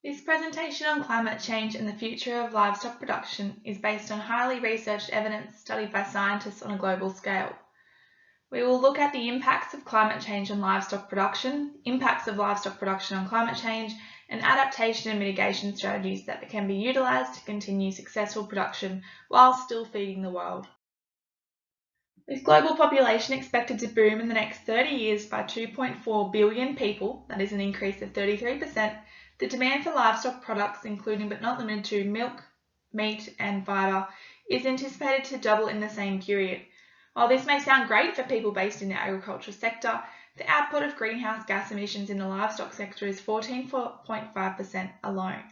This presentation on climate change and the future of livestock production is based on highly researched evidence studied by scientists on a global scale. We will look at the impacts of climate change on livestock production, impacts of livestock production on climate change, and adaptation and mitigation strategies that can be utilised to continue successful production while still feeding the world. With global population expected to boom in the next 30 years by 2.4 billion people, that is an increase of 33%, the demand for livestock products, including but not limited to milk, meat and fibre, is anticipated to double in the same period. While this may sound great for people based in the agricultural sector, the output of greenhouse gas emissions in the livestock sector is 14.5% alone,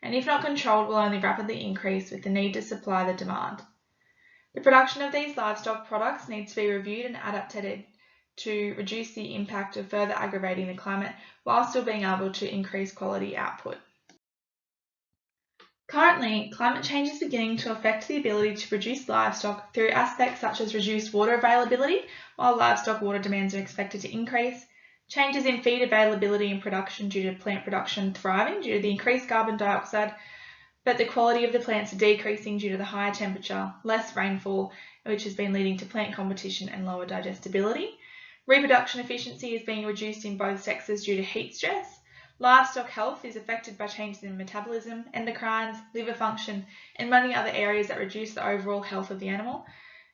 and if not controlled will only rapidly increase with the need to supply the demand. The production of these livestock products needs to be reviewed and adapted to reduce the impact of further aggravating the climate while still being able to increase quality output. Currently, climate change is beginning to affect the ability to produce livestock through aspects such as reduced water availability, while livestock water demands are expected to increase, changes in feed availability and production due to plant production thriving due to the increased carbon dioxide, but the quality of the plants are decreasing due to the higher temperature, less rainfall, which has been leading to plant competition and lower digestibility. Reproduction efficiency is being reduced in both sexes due to heat stress. Livestock health is affected by changes in metabolism, endocrines, liver function, and many other areas that reduce the overall health of the animal.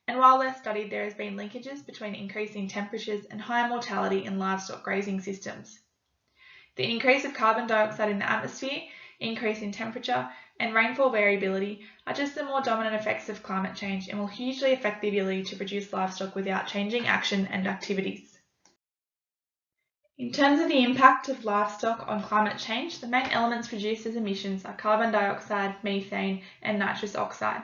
And while less studied, there has been linkages between increasing temperatures and higher mortality in livestock grazing systems. The increase of carbon dioxide in the atmosphere, increase in temperature, and rainfall variability are just the more dominant effects of climate change and will hugely affect the ability to produce livestock without changing action and activities. In terms of the impact of livestock on climate change, the main elements produced as emissions are carbon dioxide, methane, and nitrous oxide.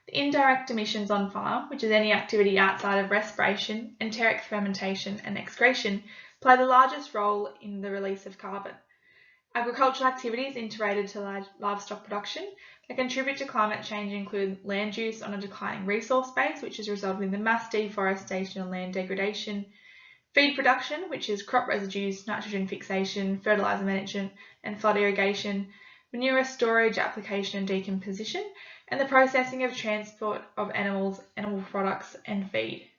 The indirect emissions on farm, which is any activity outside of respiration, enteric fermentation, and excretion, play the largest role in the release of carbon. Agricultural activities integrated to livestock production that contribute to climate change include land use on a declining resource base, which has resulted in the mass deforestation and land degradation, feed production, which is crop residues, nitrogen fixation, fertiliser management and flood irrigation, manure storage, application and decomposition, and the processing of transport of animals, animal products and feed.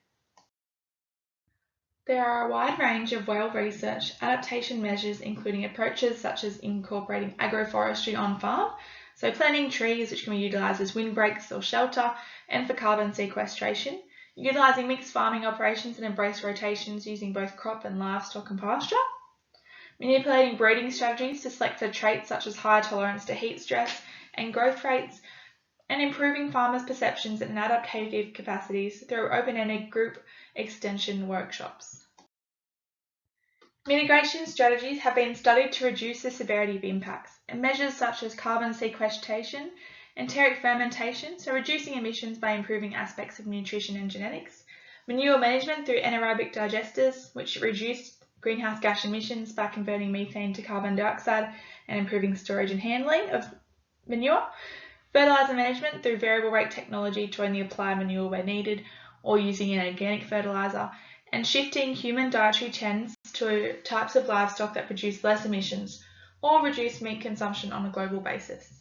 There are a wide range of well-researched adaptation measures, including approaches such as incorporating agroforestry on farm, so planting trees which can be utilised as windbreaks or shelter and for carbon sequestration, utilising mixed farming operations and embrace rotations using both crop and livestock and pasture, manipulating breeding strategies to select for traits such as high tolerance to heat stress and growth rates, and improving farmers' perceptions and adaptive capacities through open-ended group extension workshops. Mitigation strategies have been studied to reduce the severity of impacts, and measures such as carbon sequestration, enteric fermentation, so reducing emissions by improving aspects of nutrition and genetics, manure management through anaerobic digesters, which reduce greenhouse gas emissions by converting methane to carbon dioxide and improving storage and handling of manure, fertiliser management through variable rate technology to only apply manure where needed or using an organic fertiliser, and shifting human dietary trends to types of livestock that produce less emissions or reduce meat consumption on a global basis.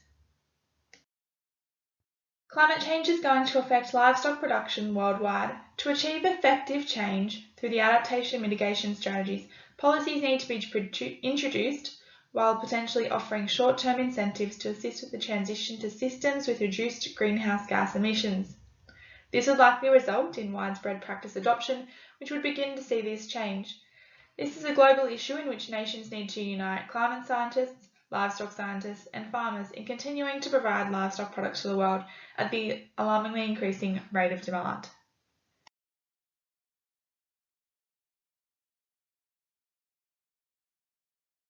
Climate change is going to affect livestock production worldwide. To achieve effective change through the adaptation mitigation strategies, policies need to be introduced while potentially offering short-term incentives to assist with the transition to systems with reduced greenhouse gas emissions. This would likely result in widespread practice adoption, which would begin to see this change. This is a global issue in which nations need to unite climate scientists, livestock scientists and farmers in continuing to provide livestock products to the world at the alarmingly increasing rate of demand.